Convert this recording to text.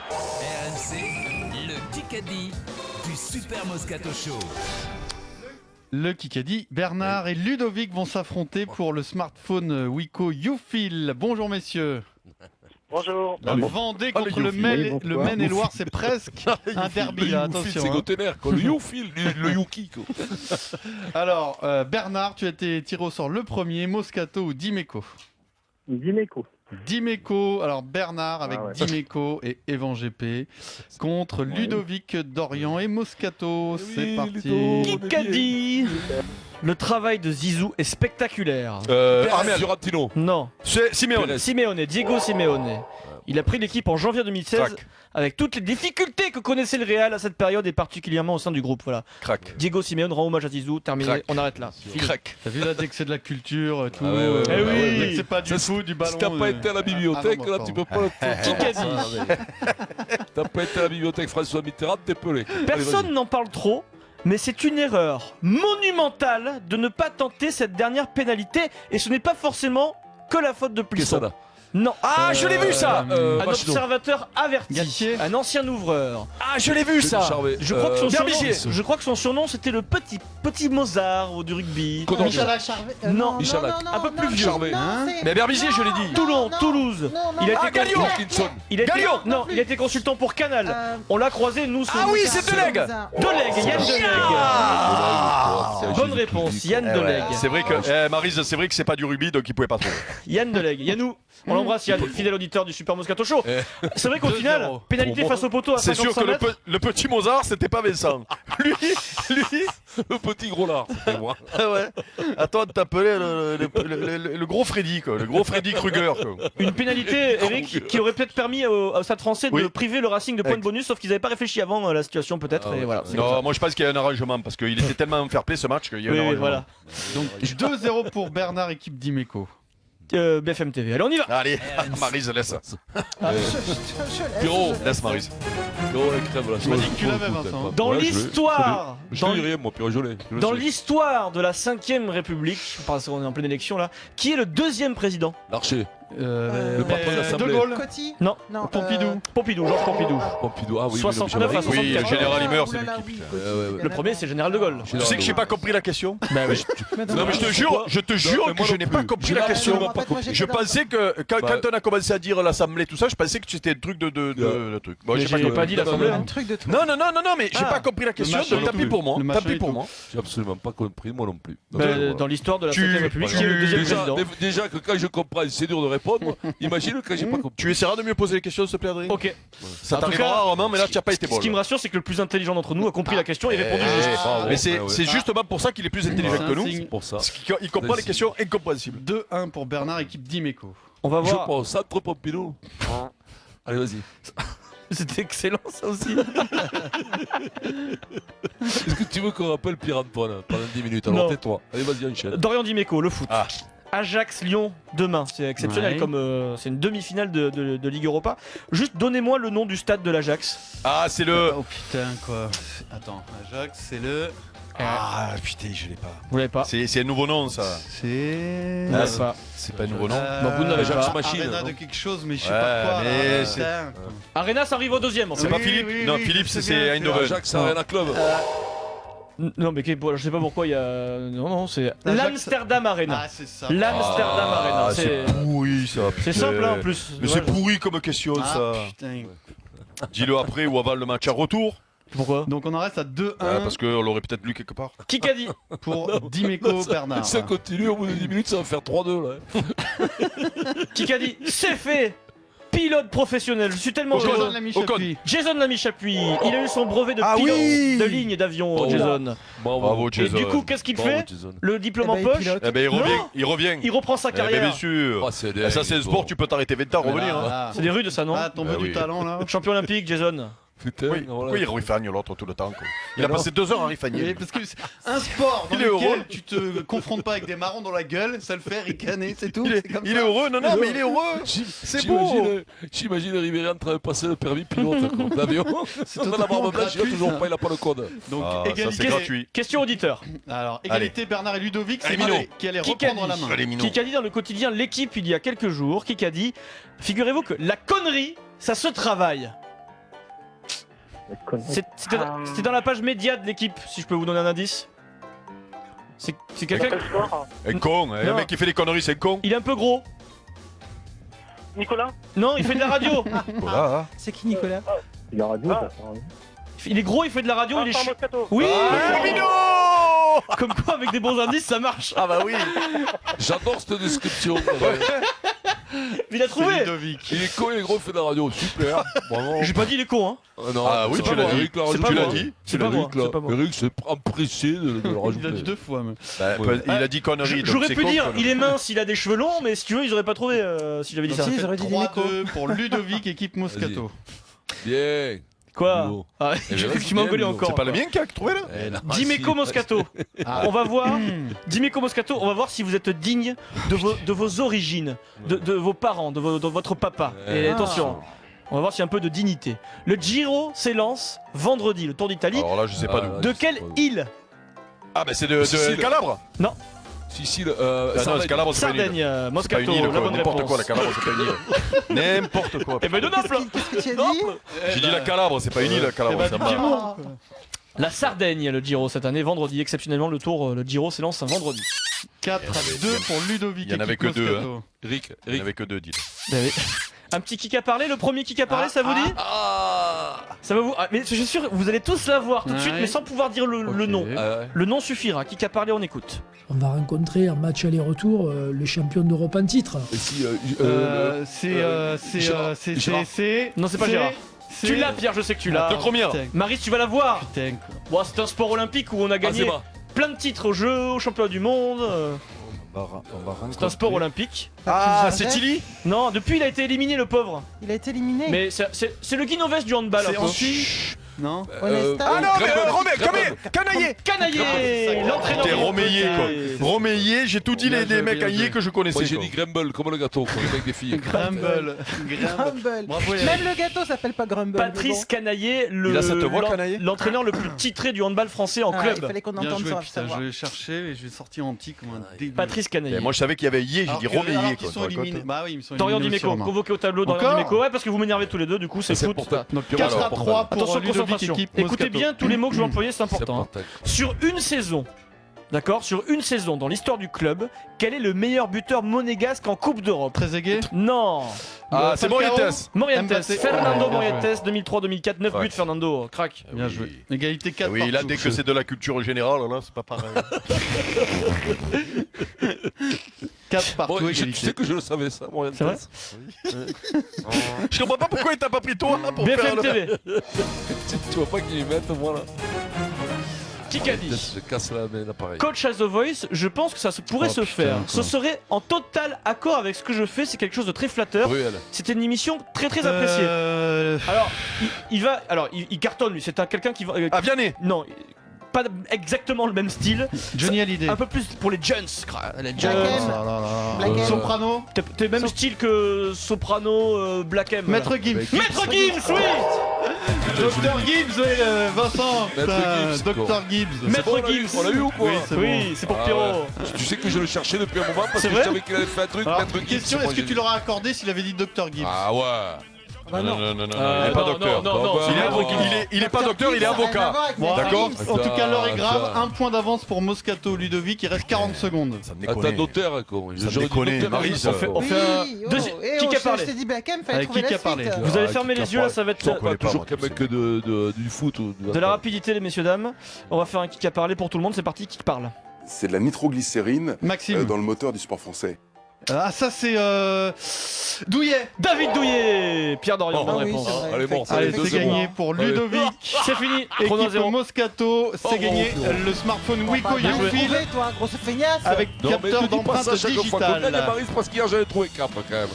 RMC, le Kikadi du Super Moscato Show. Le Kikadi, Bernard et Ludovic vont s'affronter pour le smartphone Wiko YouFeel. Bonjour messieurs. Bonjour. La Vendée contre le Maine-et-Loire, c'est presque un derby là, attention. C'est Gotener, le YouFeel, le Yuki. Alors, Bernard, tu as été tiré au sort le premier, Moscato ou Dimeco? Dimeco. Dimeco, alors Bernard avec Dimeco et Evan GP contre Ludovic Dorian et Moscato. C'est parti. Kikadi. Le travail de Zizou est spectaculaire. Fiorentino. Non. C'est Simeone. Simeone, Diego Simeone. Il a pris l'équipe en janvier 2016 Crac. avec toutes les difficultés que connaissait le Real à cette période et particulièrement au sein du groupe. Voilà. Crac. Diego Simeone rend hommage à Zizou. Terminé. Crac. On arrête là. Crac. T'as vu là, dès que c'est de la culture, tout. Ah ouais, Eh oui. dès que c'est pas du foot, du ballon. Si t'as pas été à la bibliothèque, là, tu peux pas le faire. Kikadi. T'as pas été à la bibliothèque François Mitterrand, t'es pelé. Personne n'en parle trop, mais c'est une erreur monumentale de ne pas tenter cette dernière pénalité et ce n'est pas forcément que la faute de Plisson. Quesada. Non. Ah, je l'ai vu ça. Un Machino. observateur averti, Galtier. un ancien ouvreur. Ah, je l'ai vu ça. Charvet. Je crois que son Berbizier. surnom, je crois que son surnom c'était le petit Mozart du rugby. Condorcet. Non, Michalak. un peu plus vieux. Charvet. Mais Berbizier, je l'ai dit. Toulon, Toulouse. Il a été Gallion. consultant- Atkinson. il a été- Gallion. Non, il a été consultant pour Canal. On l'a croisé nous. Ah oui, c'est Deleg. Deleg, Yann Deleg. Bonne réponse, Yann Deleg. C'est vrai que Maryse, c'est vrai que c'est pas du rugby, donc il pouvait pas trouver. Yann Deleg. Yannou, on l'embrasse Yann, fidèle auditeur du Super Moscato Show. C'est vrai qu'au 2-0. final, pénalité Pour face au poteau à C'est sûr 55 que mètres. le petit Mozart, c'était pas Vincent. Lui, Le petit gros lard, c'était moi. ah ouais. À toi de t'appeler le gros Freddy, quoi. Le gros Freddy Krueger, quoi. Une pénalité, Eric, qui aurait peut-être permis au Stade français de Oui. priver le Racing de points de bonus, sauf qu'ils n'avaient pas réfléchi avant la situation peut-être. Et voilà. c'est comme Non, moi je pense qu'il y a un arrangement parce qu'il était tellement fair play ce match qu'il y a ça. un Oui, arrangement. voilà. Donc 2-0 pour Bernard, équipe Dimeco. BFM TV. Allez, on y va. Allez, Maryse, laisse. Pierrot, Laisse Maryse. Pierrot, la crève là. Tu m'as dit que tu l'avais, Vincent. Dans l'histoire, Je dans- te dis rien, moi, Pierrot, je l'ai. Je le Dans sais. l'histoire de la 5ème République, parce qu'on est en pleine élection là, qui est le deuxième président? L'archer. Le patron de l'Assemblée. De Gaulle. Coty. Non. Pompidou. Pompidou, Georges Pompidou. Pompidou, ah oui. 69 à 64. Oui, le général Himmler, c'est lui qui. Le premier, c'est le général de Gaulle. Tu sais que j'ai pas compris la question? Bah oui. Non mais je te jure mais que moi je non n'ai pas plus. compris J'ai la absolument question. pas compris. Je pensais que quand on a commencé à dire l'Assemblée, tout ça, je pensais que c'était un truc de truc. Bon, Mais j'ai j'ai pas dit l'Assemblée. Un hein. truc de tout. Non, mais j'ai pas compris la question, match donc et tant pis tout. pour moi. Le match Tant et pis pour tout. moi. J'ai absolument pas compris, moi non plus. Bah, dans l'histoire de la 5ème République, qui est le deuxième président. Déjà que quand je comprends, c'est dur de répondre. Imagine quand j'ai pas compris. Tu essaieras de mieux poser les questions, s'il te plaît, Adrien. Ok. Ça En tout t'arrivera cas, rarement, mais là, tu n'as pas été bon. Ce qui me rassure, c'est que le plus intelligent d'entre nous a compris la question et répondu juste. Mais c'est justement pour ça qu'il est plus intelligent C'est que un nous. signe. Pour ça. Parce qu'il comprend les questions incompréhensibles. 2-1 pour Bernard, équipe Dimeco. On va Je voir. pense, centre Pompidou. Allez, vas-y. C'était excellent ça aussi. Est-ce que tu veux qu'on rappelle Pierre-Antoine pendant 10 minutes? Alors Non. tais-toi. Allez, vas-y, enchaîne. Dorian Dimeco, le foot. Ah. Ajax-Lyon demain, c'est exceptionnel Ouais. comme c'est une demi-finale de Ligue Europa. Juste donnez-moi le nom du stade de l'Ajax. Ah, c'est le. Oh putain, quoi. Attends, Ajax, c'est le. Ah, putain, je l'ai pas. Vous l'avez pas? C'est un nouveau nom, ça. C'est. Vous l'avez pas. C'est pas un nouveau nom. Non, vous ne l'avez Ajax pas. Machine. Arena non de quelque chose, mais je sais Ouais, pas quoi. mais là. c'est- Putain. Arena, ça arrive au deuxième. en C'est fait. pas Oui, Philippe oui, Non, oui, Philippe, je sais c'est bien, Eindhoven. Ajax Arena Club. Non, mais je sais pas pourquoi il y a. Non, c'est L'Ajax- l'Amsterdam Arena. Ah, c'est ça. L'Amsterdam Arena. C'est pourri, ça. c'est simple hein, en plus. Mais c'est pourri comme question, Ah, ça. putain. Dis-le après ou avant le match à retour. Pourquoi? Donc on en reste à 2-1 Parce qu'on l'aurait peut-être lu quelque part. Qui qu'a dit? pour Dimeco Bernard. Ça continue, au bout de 10 minutes, ça va faire 3-2 là. Qui qu'a dit? C'est fait. Pilote professionnel. Je suis tellement Jason heureux. Lamy Ocon. Chapuis. Jason Lamy Chapuis, il a eu son brevet de Ah pilote oui de ligne d'avion, Oh. Jason. Bravo, Et Jason. du coup, qu'est-ce qu'il Bravo, fait? Jason. Le diplôme Eh en ben, il poche, pilote. Eh ben, il revient. Non. Il revient. il reprend sa Eh ben, carrière. bien sûr. Ah, c'est Eh, ça, c'est un sport, tu peux t'arrêter 20 ans, revenir. hein. Ah, C'est des rues de ça, non? Ah, ton Ah veut oui. du talent là. Champion olympique, Jason. Putain, Oui, voilà. pourquoi il rifagne l'autre tout le temps quoi. Il a Alors passé 2 heures à Mais rifagner. parce que c'est un sport dans Il est lequel heureux. tu te confrontes pas avec des marrons dans la gueule, ça le fait ricaner, c'est tout. c'est comme Il ça. est heureux, non, mais il est heureux. C'est beau. J'imagine Ribéry en train de passer le permis pilote quoi, d'avion. C'est On va l'avoir totalement maintenant, il a gratuit, toujours ça. pas, il a pas le code. Donc Ah, ça, égalité. c'est gratuit. Question auditeur. Alors égalité Bernard et Ludovic, c'est Allez, Mino. qui allait Qui reprendre qu'a la dit main. Allez, Mino. Qui qu'a dit dans le quotidien L'équipe il y a quelques jours, qui qu'a dit, figurez-vous que la connerie, ça se travaille. C'était dans la page média de l'équipe, si je peux vous donner un indice. C'est quelqu'un. Quel sport? Un con, hein, Non. un mec qui fait des conneries, c'est un con. Il est un peu gros. Nicolas? Non, il fait de la radio. Voilà, hein. C'est qui Nicolas? Il a radio, ça. Il est gros, il fait de la radio, il est Vincent Moscato. Oui. Ah, Mino Comme quoi, avec des bons indices, ça marche. Ah bah oui. J'adore cette description. Il a C'est trouvé. Ludovic. Il est con, il est gros, il fait de la radio. Super. Bravo. J'ai pas dit il est con, hein. Non, Ah oui, c'est tu pas l'as moi. dit. Eric l'a C'est rajouté. pas Tu l'as moi. dit. C'est pas moi. C'est pas moi. Eric s'est empressé de le Il rajouter. a dit 2 fois même. Bah, Ouais. il a dit conneries. donc J'aurais c'est pu con, dire, conneries. il est mince, il a des cheveux longs, mais si tu veux, ils auraient pas trouvé si j'avais dit ça. Si, ils auraient dit Dimeco. 3-2 pour Ludovic, équipe Moscato. Bien. Quoi Ludo. Ah, Eh j'ai ben, cru que c'est tu m'engueulais bien, encore. C'est pas le mien qui a trouvé là Eh, non, Dimeco si. Moscato. On va voir. Dimeco Moscato, on va voir si vous êtes digne de vos origines, de vos parents, de votre papa. Et Ah. attention, on va voir s'il y a un peu de dignité. Le Giro s'élance vendredi, le Tour d'Italie. Alors là, je sais pas d'où. De quelle île? Ah bah c'est de Sicile. Calabre. Sicile. Ah non, Sardaigne. c'est Calabre, c'est pas une île. Sardaigne, C'est pas Moscato, une île, la quoi. bonne N'importe réponse. quoi, la Calabre, c'est pas une île. N'importe quoi. Eh ben de Naples. Qu'est-ce que tu as dit? J'ai dit la Calabre, c'est pas une île, la Eh Calabre. ben, ça du va. Piémont. La Sardaigne, le Giro cette année, vendredi. Exceptionnellement, le Giro s'élance un vendredi. 4-2 pour Ludovic, Il y en avait équipe que deux, Moscato. Eric. Il n'y avait que deux, dis. Un petit qui a parlé, le premier qui a parlé, ça vous dit? Ça va vous. Ah, mais je suis sûr, vous allez tous l'avoir tout de suite, Ouais. mais sans pouvoir dire le Ok. nom. Ah ouais. Le nom suffira. Qui a parlé, on écoute. On va rencontrer en match aller-retour le champion d'Europe en titre. Et si, C'est. Non, c'est pas Gérard. Tu l'as, Pierre, je sais que tu l'as. De combien? Maris, tu vas la voir. Putain, Bon, quoi. c'est un sport olympique où on a gagné Azema. plein de titres aux Jeux, aux championnats du monde. C'est un sport olympique. Ah, c'est Tilly. Non, depuis il a été éliminé, le pauvre. Il a été éliminé. Mais c'est le Guinoves du handball. un C'est peu. en Chine. Non. Ah non, mais Romain, Canaillé. Canaillé, l'entraîneur. T'es du Romeillé, Montpellier. quoi. Romeillé, j'ai tout dit Bien les joué, mecs bien aillés joué. que je connaissais. Moi j'ai quoi. dit Grumble, comme le gâteau, comme avec des filles. Grumble. Grumble. Bravo, Eric. Même le gâteau s'appelle pas Grumble. Patrice Canaillé, Il a cette voix, Canaillé l'entraîneur le plus titré du handball français en mais bon. Ah, il club. fallait qu'on Bien entende joué, ça. putain, savoir. je l'ai cherché et je l'ai sorti en petit comme un débile. Patrice Canaillé. Et moi je savais qu'il y avait Yé, j'ai Alors dit que- alors Romeillé. qu'ils quoi. sont éliminés. Bah oui, ils sont Dorian éliminés aussi, Dimeco, Romain. convoqué au tableau, Dorian Encore Dimeco. Ouais, parce que vous m'énervez tous les deux, du coup c'est C'est foot. pour ta- Donc, 4 à alors, 3 pour Attention, Ludovic, concentration. équipe Écoutez Moscato. bien tous les mots que je vais employer, c'est C'est important. important. Sur une saison, d'accord, sur une saison dans l'histoire du club, quel est le meilleur buteur monégasque en Coupe d'Europe? Très aigué. Non. Ah, c'est Falcao. Morientes. Morientes, Mbappé. Fernando Oh, Morientes, 2003-2004, 9 Ouais. buts, Fernando, crack. Bien joué. Égalité 4 Oui, là, dès que c'est de la culture générale, là, c'est pas pareil. 4 partout, Bon, tu égalité. sais que je le savais ça, moi. C'est vrai? Je comprends pas pourquoi il t'a pas pris toi pour faire BFM le... TV. Tu vois pas qu'ils mettent, moi là. Qui qu'a dit? Je casse l'appareil. Coach as the Voice, je pense que ça pourrait Oh, se putain, faire. quoi. Ce serait en total accord avec ce que je fais, c'est quelque chose de très flatteur. Ruelle. C'était une émission très très appréciée. Alors, il cartonne lui, c'est quelqu'un qui va... Ah, Vianney. non, pas exactement le même style. Johnny Hallyday. Un peu plus pour les jeunes. Les Black jeunes. M. Oh là là là. Black M. Soprano. T'es même style que Soprano, Black M. Maître Gims. Maître Gims, oui. Dr Gibbs, Vincent. Maître Putain, Gibbs, quoi. Dr Gibbs. Maître Bon, on l'a eu- Gibbs. On l'a eu ou quoi? Oui, c'est Oui, c'est pour Ah Pierrot. ouais. Tu sais que je le cherchais depuis un moment parce C'est que vrai je savais qu'il avait fait un truc. Alors, Maître Gibbs, question, moi, est-ce que j'ai tu dit. l'aurais accordé s'il avait dit Dr Gibbs? Ah ouais. Bah non. Non, il est non, pas non, docteur. non, non, Il est non, avocat. non. Il est pas docteur, il est avocat. Bon, D'accord. En tout cas, l'heure est grave. Attends. Un point d'avance pour Moscato Ludovic. Il reste 40 secondes. Ça me Attends, notaire, quoi. Ça J'aurais dit déconne, notaire, Marie, mais ça. On fait un... Qui a parlé? Je t'ai dit Black M, fallait Avec trouver qui la a parlé? suite. Vous allez Ah, fermer qui les yeux là, ça va être Je connais pas, Toujours moi, qu'un mec du foot. Ou de la rapidité les messieurs dames. On va faire un qui a parlé pour tout le monde, c'est parti, qui parle? C'est de la nitroglycérine Maxime. dans le moteur du sport français. Ah, ça, c'est. Douillet. David Douillet. Pierre Dorian, bonne Ah oui, réponse. c'est vrai. Allez, bon, Allez, deux, c'est c'est gagné bon. pour Allez. Ludovic. C'est fini, chrono à Équipe zéro. Moscato, Oh, c'est gagné bon, le smartphone Wiko Bien joué. Youthfil Toi, grosse feignasse. avec Non, mais capteur te dis pas ça d'empreinte chaque fois qu'on gagne, digitale. Maris, parce qu'hier j'avais trouvé 4 quand même.